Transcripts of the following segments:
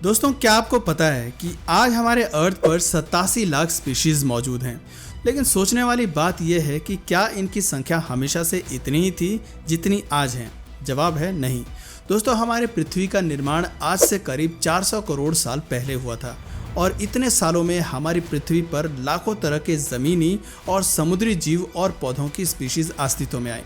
दोस्तों, क्या आपको पता है कि आज हमारे अर्थ पर 87 लाख स्पीशीज मौजूद हैं। लेकिन सोचने वाली बात यह है कि क्या इनकी संख्या हमेशा से इतनी ही थी जितनी आज है? जवाब है नहीं। दोस्तों, हमारे पृथ्वी का निर्माण आज से करीब 400 करोड़ साल पहले हुआ था और इतने सालों में हमारी पृथ्वी पर लाखों तरह के ज़मीनी और समुद्री जीव और पौधों की स्पीशीज अस्तित्व में आई।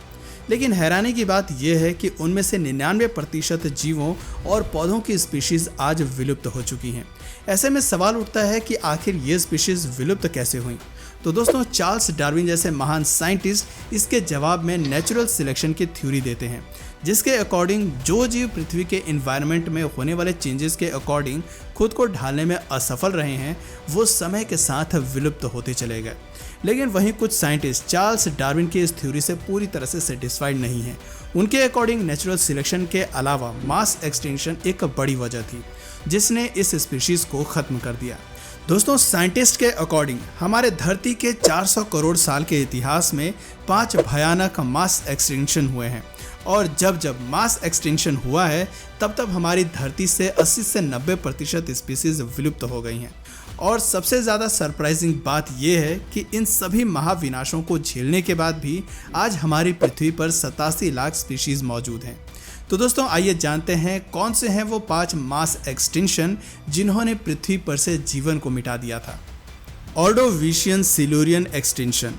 लेकिन हैरानी की बात यह है कि उनमें से 99% जीवों और पौधों की स्पीशीज आज विलुप्त हो चुकी हैं। ऐसे में सवाल उठता है कि आखिर ये स्पीशीज विलुप्त कैसे हुई? तो दोस्तों, चार्ल्स डार्विन जैसे महान साइंटिस्ट इसके जवाब में नेचुरल सिलेक्शन की थ्योरी देते हैं, जिसके अकॉर्डिंग जो जीव पृथ्वी के एनवायरनमेंट में होने वाले चेंजेस के अकॉर्डिंग खुद को ढालने में असफल रहे हैं, वो समय के साथ विलुप्त होते चले गए। लेकिन वहीं कुछ साइंटिस्ट चार्ल्स डार्विन की इस थ्योरी से पूरी तरह से सेटिस्फाइड नहीं हैं। उनके अकॉर्डिंग नेचुरल सिलेक्शन के अलावा मास एक्सटिंक्शन एक बड़ी वजह थी जिसने इस स्पीशीज को खत्म कर दिया। दोस्तों, साइंटिस्ट के अकॉर्डिंग हमारे धरती के 400 करोड़ साल के इतिहास में 5 भयानक मास एक्सटिंक्शन हुए हैं और जब जब मास एक्सटिंक्शन हुआ है तब हमारी धरती से 80 से 90% स्पीशीज विलुप्त हो गई हैं। और सबसे ज़्यादा सरप्राइजिंग बात यह है कि इन सभी महाविनाशों को झेलने के बाद भी आज हमारी पृथ्वी पर 87 लाख स्पीशीज मौजूद हैं। तो दोस्तों, आइए जानते हैं कौन से हैं वो 5 मास एक्सटिंक्शन जिन्होंने पृथ्वी पर से जीवन को मिटा दिया था। Ordovician Silurian extinction.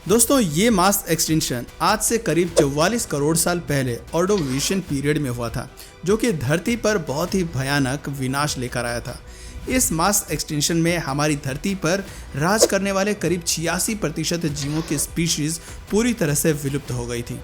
दोस्तों, ये मास एक्सटिंक्शन आज से करीब 44 करोड़ साल पहले ऑर्डोविशियन पीरियड में हुआ था, जो कि धरती पर बहुत ही भयानक विनाश लेकर आया था। इस मास एक्सटिंक्शन में हमारी धरती पर राज करने वाले करीब 86% जीवों की स्पीशीज पूरी तरह से विलुप्त हो गई थी।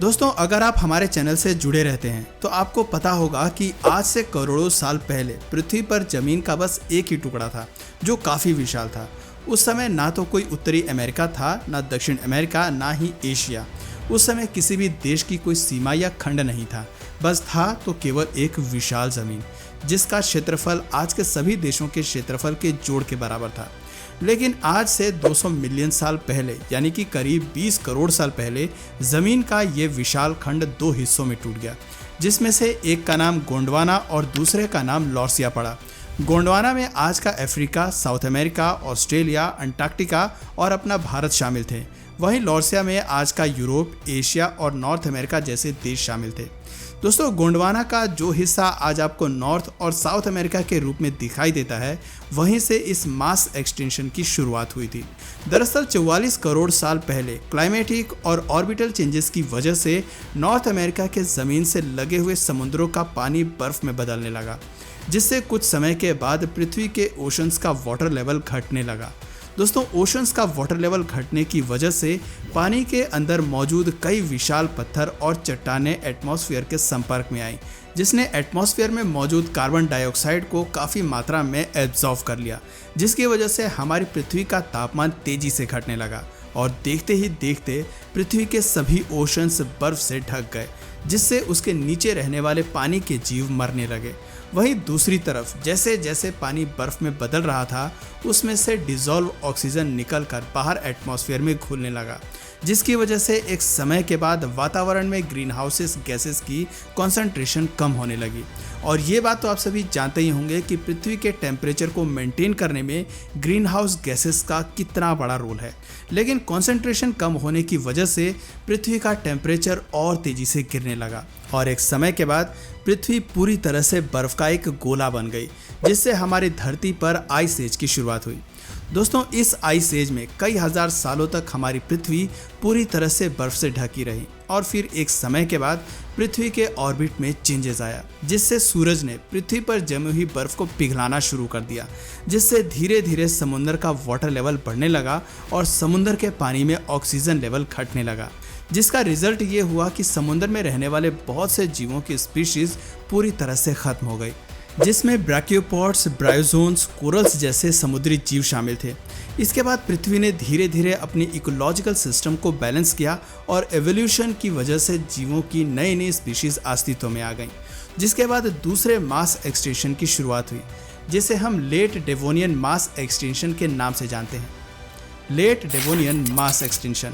दोस्तों, अगर आप हमारे चैनल से जुड़े रहते हैं तो आपको पता होगा कि आज से करोड़ों साल पहले पृथ्वी पर जमीन का बस एक ही टुकड़ा था जो काफ़ी विशाल था। उस समय ना तो कोई उत्तरी अमेरिका था, ना दक्षिण अमेरिका, ना ही एशिया। उस समय किसी भी देश की कोई सीमा या खंड नहीं था, बस था तो केवल एक विशाल ज़मीन जिसका क्षेत्रफल आज के सभी देशों के क्षेत्रफल के जोड़ के बराबर था। लेकिन आज से 200 मिलियन साल पहले यानी कि करीब 20 करोड़ साल पहले ज़मीन का ये विशाल खंड 2 हिस्सों में टूट गया, जिसमें से एक का नाम गोंडवाना और दूसरे का नाम लॉर्सिया पड़ा। गोंडवाना में आज का Africa, south America, Australia, Antarctica और अपना भारत शामिल थे। वहीं लॉर्सिया में आज का यूरोप, एशिया और नॉर्थ अमेरिका जैसे देश शामिल थे। दोस्तों, गोंडवाना का जो हिस्सा आज आपको नॉर्थ और साउथ अमेरिका के रूप में दिखाई देता है, वहीं से इस मास एक्सटिंक्शन की शुरुआत हुई थी। दरअसल 44 करोड़ साल पहले क्लाइमेटिक और ऑर्बिटल चेंजेस की वजह से नॉर्थ अमेरिका के ज़मीन से लगे हुए समुद्रों का पानी बर्फ़ में बदलने लगा, जिससे कुछ समय के बाद पृथ्वी के ओशंस का वाटर लेवल घटने लगा। दोस्तों, ओशंस का वाटर लेवल घटने की वजह से पानी के अंदर मौजूद कई विशाल पत्थर और चट्टानें एटमॉस्फेयर के संपर्क में आई, जिसने एटमॉस्फेयर में मौजूद कार्बन डाइऑक्साइड को काफ़ी मात्रा में एब्जॉर्व कर लिया, जिसकी वजह से हमारी पृथ्वी का तापमान तेज़ी से घटने लगा और देखते ही देखते पृथ्वी के सभी ओशंस बर्फ़ से ढक गए, जिससे उसके नीचे रहने वाले पानी के जीव मरने लगे। वहीं दूसरी तरफ जैसे जैसे पानी बर्फ़ में बदल रहा था, उसमें से डिज़ोल्व ऑक्सीजन निकलकर बाहर एटमॉस्फेयर में घुलने लगा, जिसकी वजह से एक समय के बाद वातावरण में ग्रीन हाउसेस गैसेस की कॉन्सेंट्रेशन कम होने लगी। और ये बात तो आप सभी जानते ही होंगे कि पृथ्वी के टेम्परेचर को मेंटेन करने में ग्रीन हाउस गैसेस का कितना बड़ा रोल है। लेकिन कॉन्सेंट्रेशन कम होने की वजह से पृथ्वी का टेम्परेचर और तेज़ी से गिरने लगा और एक समय के बाद पृथ्वी पूरी तरह से बर्फ़ का एक गोला बन गई, जिससे हमारी धरती पर आइस एज की शुरुआत हुई। दोस्तों, इस आइस एज में कई हजार सालों तक हमारी पृथ्वी पूरी तरह से बर्फ़ से ढकी रही और फिर एक समय के बाद पृथ्वी के ऑर्बिट में चेंजेस आया, जिससे सूरज ने पृथ्वी पर जमी हुई बर्फ़ को पिघलाना शुरू कर दिया, जिससे धीरे धीरे समुद्र का वाटर लेवल बढ़ने लगा और समुद्र के पानी में ऑक्सीजन लेवल घटने लगा, जिसका रिजल्ट ये हुआ कि समुद्र में रहने वाले बहुत से जीवों की स्पीशीज़ पूरी तरह से ख़त्म हो गई, जिसमें ब्रैकियोपॉड्स, ब्रायोजोन्स, कोरल्स जैसे समुद्री जीव शामिल थे। इसके बाद पृथ्वी ने धीरे धीरे अपनी इकोलॉजिकल सिस्टम को बैलेंस किया और एवोल्यूशन की वजह से जीवों की नई नई स्पीशीज़ अस्तित्व में आ गईं, जिसके बाद दूसरे मास एक्सटिंक्शन की शुरुआत हुई, जिसे हम लेट डेवोनियन मास एक्सटिंक्शन के नाम से जानते हैं। Late Devonian mass extinction.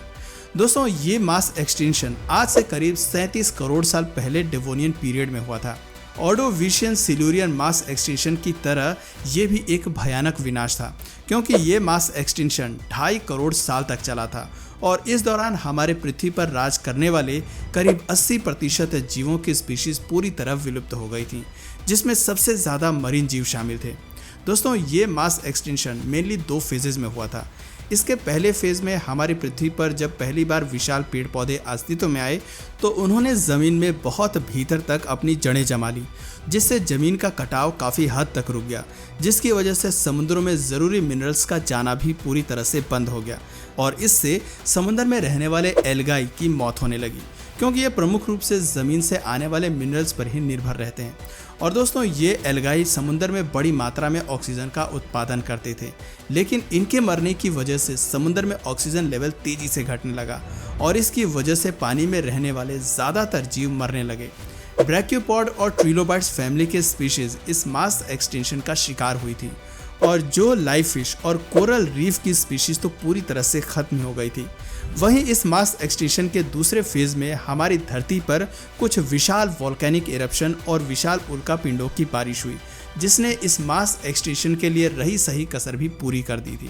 दोस्तों, ये मास एक्सटिंक्शन आज से करीब 37 करोड़ साल पहले डेवोनियन पीरियड में हुआ था ऑर्डोविशियन सिल्यूरियन मास एक्सटिंक्शन की तरह ये भी एक भयानक विनाश था, क्योंकि ये मास एक्सटिंक्शन 2.5 करोड़ साल तक चला था और इस दौरान हमारे पृथ्वी पर राज करने वाले करीब 80% जीवों की स्पीशीज पूरी तरह विलुप्त हो गई थी, जिसमें सबसे ज़्यादा मरीन जीव शामिल थे। दोस्तों, ये मास एक्सटिंक्शन मेनली 2 फेजेज में हुआ था। इसके पहले फेज में हमारी पृथ्वी पर जब पहली बार विशाल पेड़ पौधे अस्तित्व में आए तो उन्होंने ज़मीन में बहुत भीतर तक अपनी जड़ें जमा ली, जिससे ज़मीन का कटाव काफ़ी हद तक रुक गया, जिसकी वजह से समुद्रों में ज़रूरी मिनरल्स का जाना भी पूरी तरह से बंद हो गया और इससे समुद्र में रहने वाले एल्गाई की मौत होने लगी, क्योंकि ये प्रमुख रूप से ज़मीन से आने वाले मिनरल्स पर ही निर्भर रहते हैं। और दोस्तों, ये एल्गाई समुद्र में बड़ी मात्रा में ऑक्सीजन का उत्पादन करते थे, लेकिन इनके मरने की वजह से समुद्र में ऑक्सीजन लेवल तेजी से घटने लगा और इसकी वजह से पानी में रहने वाले ज़्यादातर जीव मरने लगे। ब्रैकियोपॉड और ट्रिलोबाइट्स फैमिली के स्पीशीज इस मास एक्सटिंक्शन का शिकार हुई थी और जो लाइव फिश और कोरल रीफ की स्पीशीज तो पूरी तरह से खत्म हो गई थी। वहीं इस मास एक्सटिंक्शन के दूसरे फेज में हमारी धरती पर कुछ विशाल वॉल्केनिक इरप्शन और विशाल उल्कापिंडों की बारिश हुई, जिसने इस मास एक्सटिंक्शन के लिए रही सही कसर भी पूरी कर दी थी।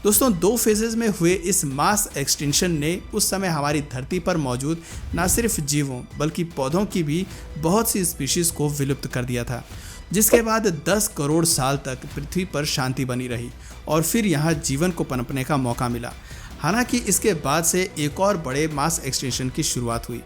दोस्तों, 2 फेजेज में हुए इस मास एक्सटिंक्शन ने उस समय हमारी धरती पर मौजूद न सिर्फ जीवों बल्कि पौधों की भी बहुत सी स्पीशीज को विलुप्त कर दिया था, जिसके बाद 10 करोड़ साल तक पृथ्वी पर शांति बनी रही और फिर यहाँ जीवन को पनपने का मौका मिला। हालांकि इसके बाद से एक और बड़े मास एक्सटिंक्शन की शुरुआत हुई,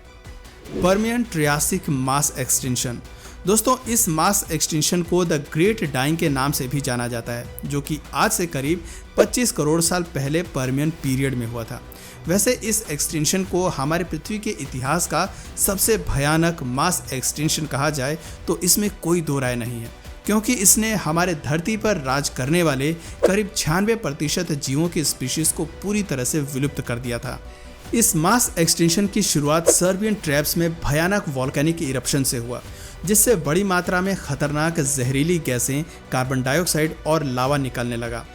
पर्मियन ट्रियासिक मास एक्सटिंक्शन। दोस्तों, इस मास एक्सटिंक्शन को द ग्रेट डाइंग के नाम से भी जाना जाता है, जो कि आज से करीब 25 करोड़ साल पहले पर्मियन पीरियड में हुआ था। वैसे इस एक्सटिंक्शन को हमारे पृथ्वी के इतिहास का सबसे भयानक मास एक्सटिंक्शन कहा जाए तो इसमें कोई दो राय नहीं है, क्योंकि इसने हमारे धरती पर राज करने वाले करीब 96% जीवों की स्पीशीज को पूरी तरह से विलुप्त कर दिया था। इस मास एक्सटिंक्शन की शुरुआत सर्बियन ट्रैप्स में भयानक वॉल्केनिक इरप्शन से हुआ, जिससे बड़ी मात्रा में खतरनाक जहरीली गैसें, कार्बन डाइऑक्साइड और लावा निकलने लगा।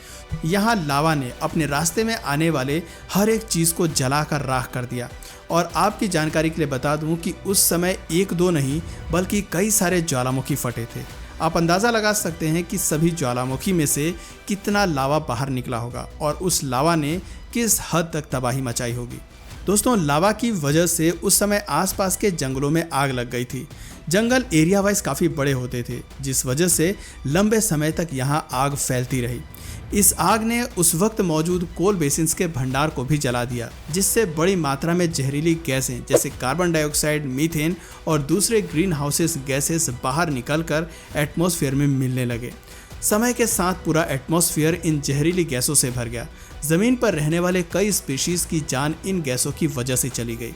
यहाँ लावा ने अपने रास्ते में आने वाले हर एक चीज़ को जलाकर राख कर दिया। और आपकी जानकारी के लिए बता दूं कि उस समय 1-2 नहीं बल्कि कई सारे ज्वालामुखी फटे थे। आप अंदाज़ा लगा सकते हैं कि सभी ज्वालामुखी में से कितना लावा बाहर निकला होगा और उस लावा ने किस हद तक तबाही मचाई होगी। दोस्तों, लावा की वजह से उस समय आसपास के जंगलों में आग लग गई थी। जंगल एरिया वाइज काफ़ी बड़े होते थे, जिस वजह से लंबे समय तक यहाँ आग फैलती रही। इस आग ने उस वक्त मौजूद कोल बेसिन्स के भंडार को भी जला दिया, जिससे बड़ी मात्रा में जहरीली गैसें जैसे कार्बन डाइऑक्साइड, मीथेन और दूसरे ग्रीन हाउसेस गैसेस बाहर निकलकर एटमॉस्फेयर में मिलने लगे। समय के साथ पूरा एटमॉस्फेयर इन जहरीली गैसों से भर गया। ज़मीन पर रहने वाले कई स्पीशीज़ की जान इन गैसों की वजह से चली गई।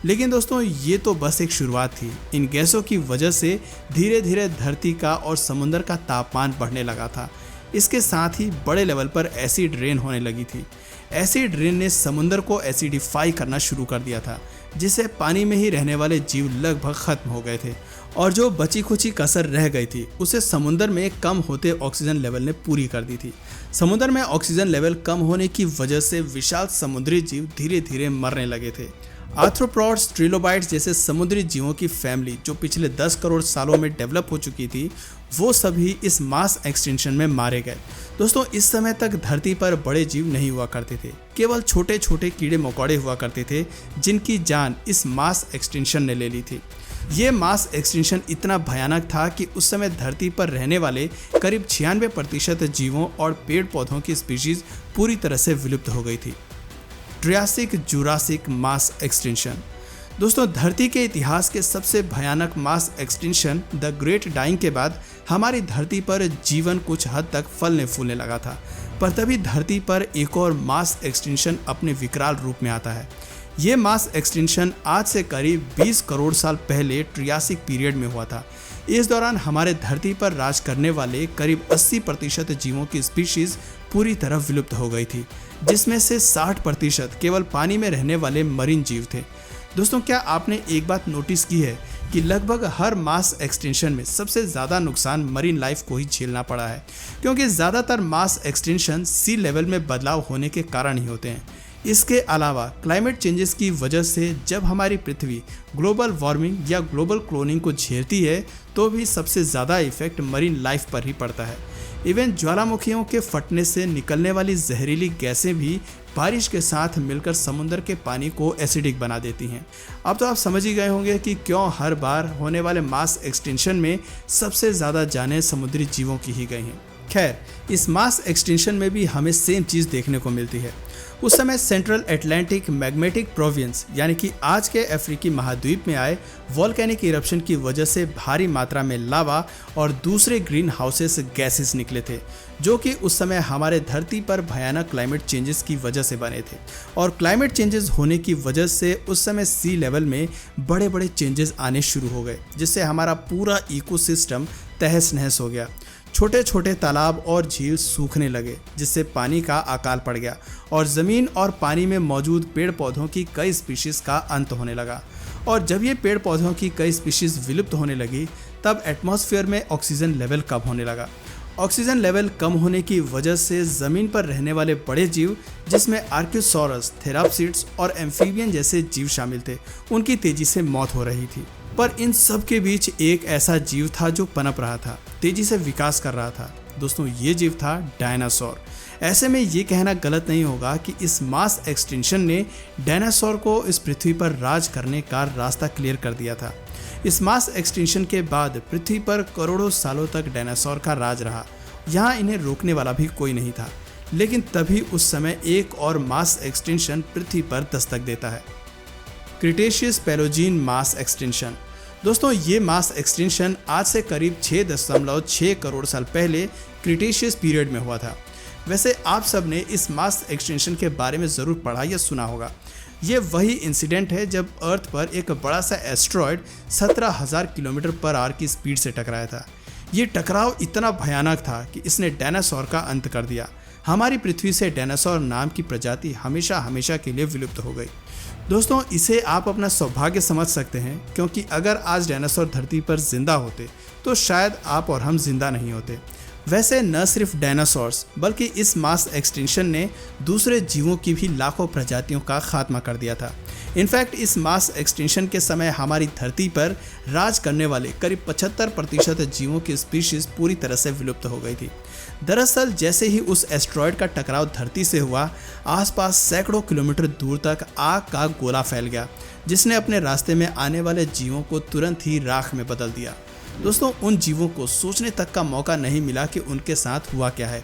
लेकिन दोस्तों, ये तो बस एक शुरुआत थी। इन गैसों की वजह से धीरे धीरे धरती का और समुद्र का तापमान बढ़ने लगा था। इसके साथ ही बड़े लेवल पर एसिड रेन होने लगी थी। एसिड रेन ने समुद्र को एसिडिफाई करना शुरू कर दिया था, जिससे पानी में ही रहने वाले जीव लगभग खत्म हो गए थे और जो बची खुची कसर रह गई थी उसे समुद्र में कम होते ऑक्सीजन लेवल ने पूरी कर दी थी। समुद्र में ऑक्सीजन लेवल कम होने की वजह से विशाल समुद्री जीव धीरे धीरे मरने लगे थे। आर्थ्रोपॉड्स, ट्रिलोबाइट्स जैसे समुद्री जीवों की फैमिली जो पिछले 10 करोड़ सालों में डेवलप हो चुकी थी, वो सभी इस मास एक्सटिंक्शन में मारे गए। दोस्तों, इस समय तक धरती पर बड़े जीव नहीं हुआ करते थे, केवल छोटे छोटे कीड़े मकोड़े हुआ करते थे, जिनकी जान इस मास एक्सटिंक्शन ने ले ली थी। ये मास एक्सटिंक्शन इतना भयानक था कि उस समय धरती पर रहने वाले करीब 96% जीवों और पेड़ पौधों की स्पीशीज पूरी तरह से विलुप्त हो गई थी। Triassic Jurassic mass extinction. दोस्तों, धरती के इतिहास के सबसे भयानक mass extinction the great dying के बाद हमारी धरती पर जीवन कुछ हद तक फलने फूलने लगा था, पर तभी धरती पर एक और मास एक्सटिंक्शन अपने विकराल रूप में आता है। ये मास एक्सटिंक्शन आज से करीब 20 करोड़ साल पहले ट्रियासिक पीरियड में हुआ था। इस दौरान हमारे धरती पर राज करने वाले करीब 80% जीवों की स्पीशीज पूरी तरह विलुप्त हो गई थी, जिसमें से 60% केवल पानी में रहने वाले मरीन जीव थे। दोस्तों, क्या आपने एक बात नोटिस की है कि लगभग हर मास एक्सटिंक्शन में सबसे ज़्यादा नुकसान मरीन लाइफ को ही झेलना पड़ा है, क्योंकि ज़्यादातर मास एक्सटिंक्शन सी लेवल में बदलाव होने के कारण ही होते हैं। इसके अलावा क्लाइमेट चेंजेस की वजह से जब हमारी पृथ्वी ग्लोबल वार्मिंग या ग्लोबल क्लोनिंग को झेलती है तो भी सबसे ज़्यादा इफेक्ट मरीन लाइफ पर ही पड़ता है। इवन ज्वालामुखियों के फटने से निकलने वाली जहरीली गैसें भी बारिश के साथ मिलकर समुद्र के पानी को एसिडिक बना देती हैं। अब तो आप समझ ही गए होंगे कि क्यों हर बार होने वाले मास एक्सटिंक्शन में सबसे ज़्यादा जानें समुद्री जीवों की ही गई हैं। खैर, इस मास एक्सटिंक्शन में भी हमें सेम चीज़ देखने को मिलती है। उस समय सेंट्रल अटलांटिक मैग्मेटिक प्रोविंस यानी कि आज के अफ्रीकी महाद्वीप में आए वॉल्केनिक इरप्शन की वजह से भारी मात्रा में लावा और दूसरे ग्रीन हाउसेस गैसेस निकले थे, जो कि उस समय हमारे धरती पर भयानक क्लाइमेट चेंजेस की वजह से बने थे। और क्लाइमेट चेंजेस होने की वजह से उस समय सी लेवल में बड़े बड़े चेंजेस आने शुरू हो गए, जिससे हमारा पूरा इकोसिस्टम तहस नहस हो गया। छोटे छोटे तालाब और झील सूखने लगे, जिससे पानी का अकाल पड़ गया और ज़मीन और पानी में मौजूद पेड़ पौधों की कई स्पीशीज़ का अंत होने लगा। और जब ये पेड़ पौधों की कई स्पीशीज़ विलुप्त होने लगी तब एटमॉस्फेयर में ऑक्सीजन लेवल कम होने लगा। ऑक्सीजन लेवल कम होने की वजह से ज़मीन पर रहने वाले बड़े जीव, जिसमें आर्क्योसॉरस, थेराप्सिड्स और एम्फीबियन जैसे जीव शामिल थे, उनकी तेज़ी से मौत हो रही थी। पर इन सब के बीच एक ऐसा जीव था जो पनप रहा था, तेजी से विकास कर रहा था। दोस्तों, ये जीव था डायनासोर। ऐसे में ये कहना गलत नहीं होगा कि इस मास एक्सटिंक्शन ने डायनासोर को इस पृथ्वी पर राज करने का रास्ता क्लियर कर दिया था। इस मास एक्सटिंक्शन के बाद पृथ्वी पर करोड़ों सालों तक डायनासोर का राज रहा। यहाँ इन्हें रोकने वाला भी कोई नहीं था। लेकिन तभी उस समय एक और मास एक्सटिंक्शन पृथ्वी पर दस्तक देता है, क्रिटेशियस पैलोजीन मास एक्सटिंक्शन। दोस्तों, ये मास एक्सटिंक्शन आज से करीब 6.6 करोड़ साल पहले क्रिटेशियस पीरियड में हुआ था। वैसे आप सब ने इस मास एक्सटिंक्शन के बारे में ज़रूर पढ़ा या सुना होगा। ये वही इंसिडेंट है जब अर्थ पर एक बड़ा सा एस्ट्रॉयड 17,000 किलोमीटर पर आवर की स्पीड से टकराया था। ये टकराव इतना भयानक था कि इसने डायनासोर का अंत कर दिया। हमारी पृथ्वी से डायनासोर नाम की प्रजाति हमेशा हमेशा के लिए विलुप्त हो गई। दोस्तों, इसे आप अपना सौभाग्य समझ सकते हैं, क्योंकि अगर आज डायनासोर धरती पर जिंदा होते तो शायद आप और हम जिंदा नहीं होते। वैसे न सिर्फ डायनासोर्स बल्कि इस मास एक्सटिंक्शन ने दूसरे जीवों की भी लाखों प्रजातियों का खात्मा कर दिया था। इनफैक्ट इस मास एक्सटिंक्शन के समय हमारी धरती पर राज करने वाले करीब 75% जीवों की स्पीशीज पूरी तरह से विलुप्त हो गई थी। दरअसल जैसे ही उस एस्ट्रॉयड का टकराव धरती से हुआ, आसपास सैकड़ों किलोमीटर दूर तक आग का गोला फैल गया, जिसने अपने रास्ते में आने वाले जीवों को तुरंत ही राख में बदल दिया। दोस्तों, उन जीवों को सोचने तक का मौका नहीं मिला कि उनके साथ हुआ क्या है।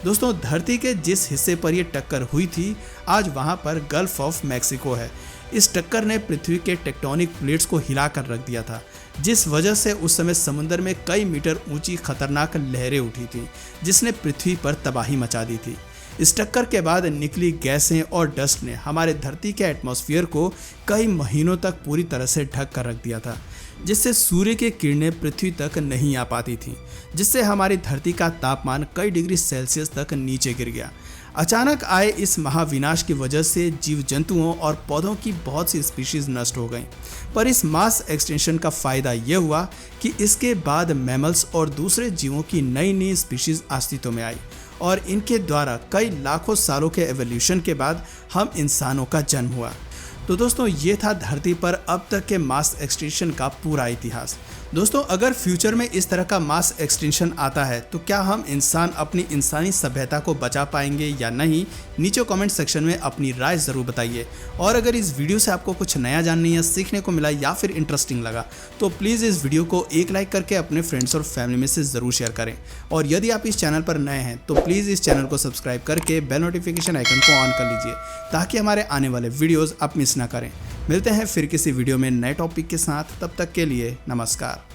दोस्तों, धरती के जिस हिस्से पर यह टक्कर हुई थी, आज वहां पर गल्फ ऑफ मैक्सिको है। इस टक्कर ने पृथ्वी के टेक्टोनिक प्लेट्स को हिलाकर रख दिया था, जिस वजह से उस समय समुद्र में कई मीटर ऊंची खतरनाक लहरें उठी थी, जिसने पृथ्वी पर तबाही मचा दी थी। इस टक्कर के बाद निकली गैसें और डस्ट ने हमारे धरती के एटमॉस्फेयर को कई महीनों तक पूरी तरह से ढक कर रख दिया था, जिससे सूर्य की किरणें पृथ्वी तक नहीं आ पाती थीं, जिससे हमारी धरती का तापमान कई डिग्री सेल्सियस तक नीचे गिर गया। अचानक आए इस महाविनाश की वजह से जीव जंतुओं और पौधों की बहुत सी स्पीशीज नष्ट हो गईं। पर इस मास एक्सटेंशन का फ़ायदा यह हुआ कि इसके बाद मैमल्स और दूसरे जीवों की नई नई स्पीशीज अस्तित्व में आई और इनके द्वारा कई लाखों सालों के एवोल्यूशन के बाद हम इंसानों का जन्म हुआ। तो दोस्तों, ये था धरती पर अब तक के मास एक्सटिंक्शन का पूरा इतिहास। दोस्तों, अगर फ्यूचर में इस तरह का मास एक्सटिंक्शन आता है तो क्या हम इंसान अपनी इंसानी सभ्यता को बचा पाएंगे या नहीं, नीचे कमेंट सेक्शन में अपनी राय ज़रूर बताइए। और अगर इस वीडियो से आपको कुछ नया जानने या सीखने को मिला या फिर इंटरेस्टिंग लगा तो प्लीज़ इस वीडियो को एक लाइक करके अपने फ्रेंड्स और फैमिली में से ज़रूर शेयर करें। और यदि आप इस चैनल पर नए हैं तो प्लीज़ इस चैनल को सब्सक्राइब करके बेल नोटिफिकेशन आइकन को ऑन कर लीजिए, ताकि हमारे आने वाले वीडियोज़ आप मिस ना करें। मिलते हैं फिर किसी वीडियो में नए टॉपिक के साथ, तब तक के लिए नमस्कार।